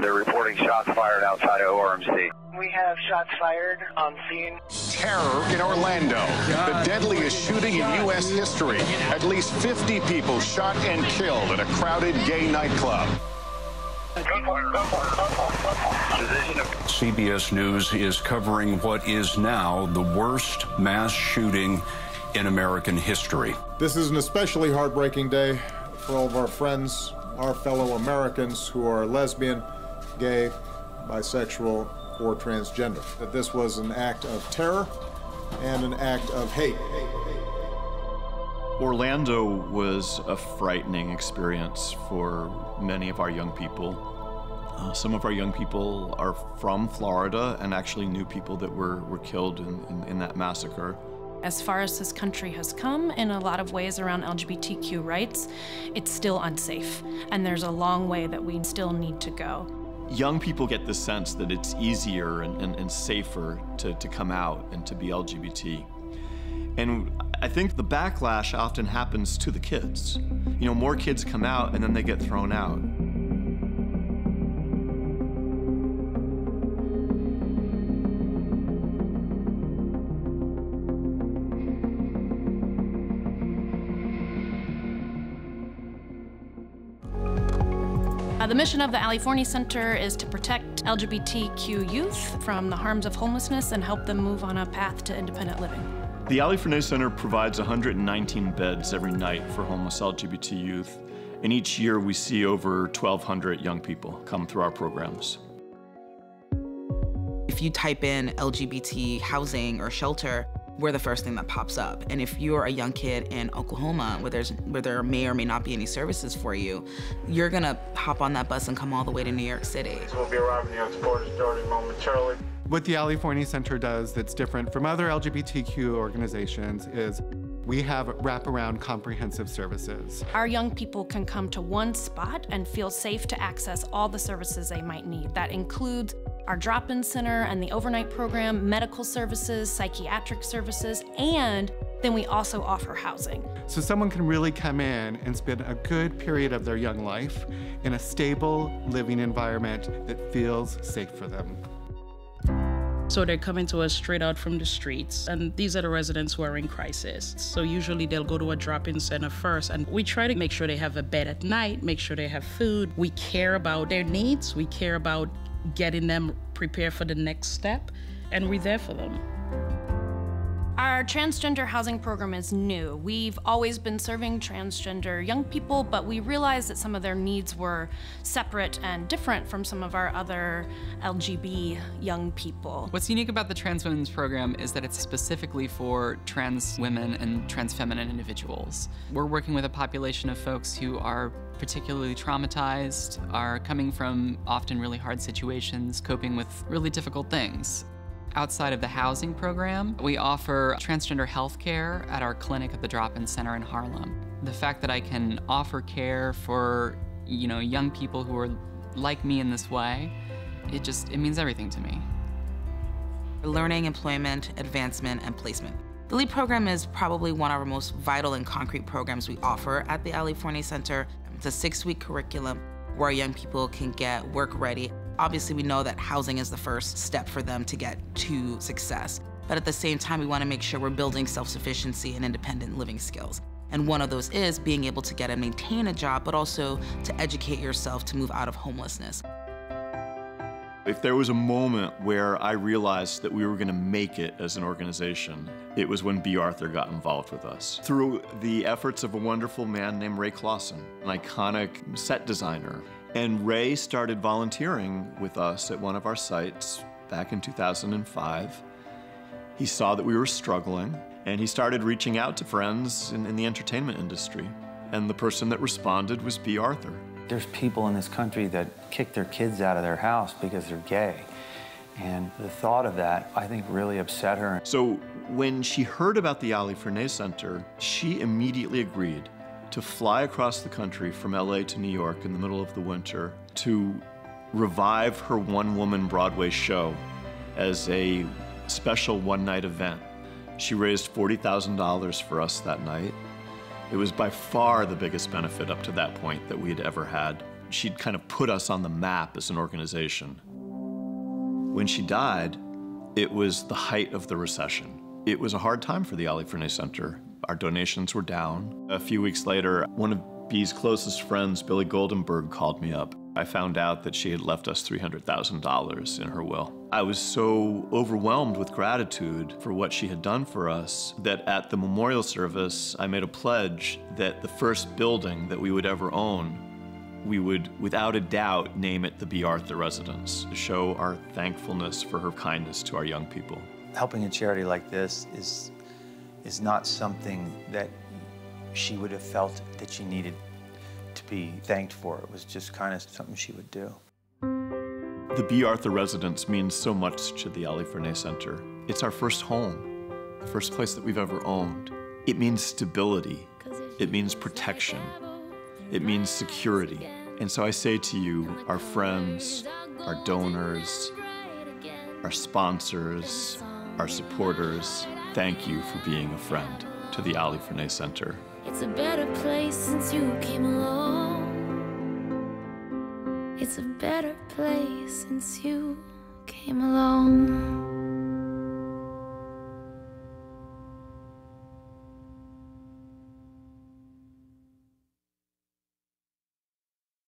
They're reporting shots fired outside of ORMC. We have shots fired on scene. Terror in Orlando. The deadliest shooting in U.S. history. At least 50 people shot and killed at a crowded gay nightclub. CBS News is covering what is now the worst mass shooting in American history. This is an especially heartbreaking day for all of our friends, our fellow Americans who are lesbian, gay, bisexual, or transgender. That this was an act of terror and an act of hate. Orlando was a frightening experience for many of our young people. Some of our young people are from Florida and actually knew people that were killed in that massacre. As far as this country has come in a lot of ways around LGBTQ rights, it's still unsafe. And there's a long way that we still need to go. Young people get the sense that it's easier and safer to come out and to be LGBT. And I think the backlash often happens to the kids. You know, more kids come out and then they get thrown out. The mission of the Forney Center is to protect LGBTQ youth from the harms of homelessness and help them move on a path to independent living. The Forney Center provides 119 beds every night for homeless LGBT youth, and each year we see over 1,200 young people come through our programs. If you type in LGBT housing or shelter, we're the first thing that pops up. And if you're a young kid in Oklahoma where there may or may not be any services for you, you're gonna hop on that bus and come all the way to New York City. We'll be arriving here at Sports Jordan momentarily. What the Forney Center does that's different from other LGBTQ organizations is we have wraparound comprehensive services. Our young people can come to one spot and feel safe to access all the services they might need. That includes our drop-in center and the overnight program, medical services, psychiatric services, and then we also offer housing. So someone can really come in and spend a good period of their young life in a stable living environment that feels safe for them. So they're coming to us straight out from the streets, and these are the residents who are in crisis. So usually they'll go to a drop-in center first, and we try to make sure they have a bed at night, make sure they have food. We care about their needs, we care about getting them prepared for the next step, and we're there for them. Our transgender housing program is new. We've always been serving transgender young people, but we realized that some of their needs were separate and different from some of our other LGB young people. What's unique about the Trans Women's program is that it's specifically for trans women and trans feminine individuals. We're working with a population of folks who are particularly traumatized, are coming from often really hard situations, coping with really difficult things. Outside of the housing program, we offer transgender health care at our clinic at the Drop-In Center in Harlem. The fact that I can offer care for, young people who are like me in this way, it means everything to me. Learning, employment, advancement, and placement. The LEAP program is probably one of our most vital and concrete programs we offer at the Forney Center. It's a 6-week curriculum where young people can get work ready. Obviously, we know that housing is the first step for them to get to success. But at the same time, we want to make sure we're building self-sufficiency and independent living skills. And one of those is being able to get and maintain a job, but also to educate yourself to move out of homelessness. If there was a moment where I realized that we were going to make it as an organization, it was when B. Arthur got involved with us. Through the efforts of a wonderful man named Ray Clausen, an iconic set designer. And Ray started volunteering with us at one of our sites back in 2005. He saw that we were struggling, and he started reaching out to friends in the entertainment industry. And the person that responded was B. Arthur. There's people in this country that kick their kids out of their house because they're gay. And the thought of that, I think, really upset her. So when she heard about the Forney Center, she immediately agreed to fly across the country from LA to New York in the middle of the winter to revive her one-woman Broadway show as a special one-night event. She raised $40,000 for us that night. It was by far the biggest benefit up to that point that we had ever had. She'd kind of put us on the map as an organization. When she died, it was the height of the recession. It was a hard time for the Ali Forney Center. Our donations were down. A few weeks later, one of Bee's closest friends, Billy Goldenberg, called me up. I found out that she had left us $300,000 in her will. I was so overwhelmed with gratitude for what she had done for us that at the memorial service, I made a pledge that the first building that we would ever own, we would, without a doubt, name it the B. Arthur Residence to show our thankfulness for her kindness to our young people. Helping a charity like this is not something that she would have felt that she needed to be thanked for. It was just kind of something she would do. The B. Arthur Residence means so much to the Ali Forney Center. It's our first home, the first place that we've ever owned. It means stability. It means protection. It means security. And so I say to you, our friends, our donors, our sponsors, our supporters, thank you for being a friend to the Ali Forney Center. It's a better place since you came along. It's a better place since you came along.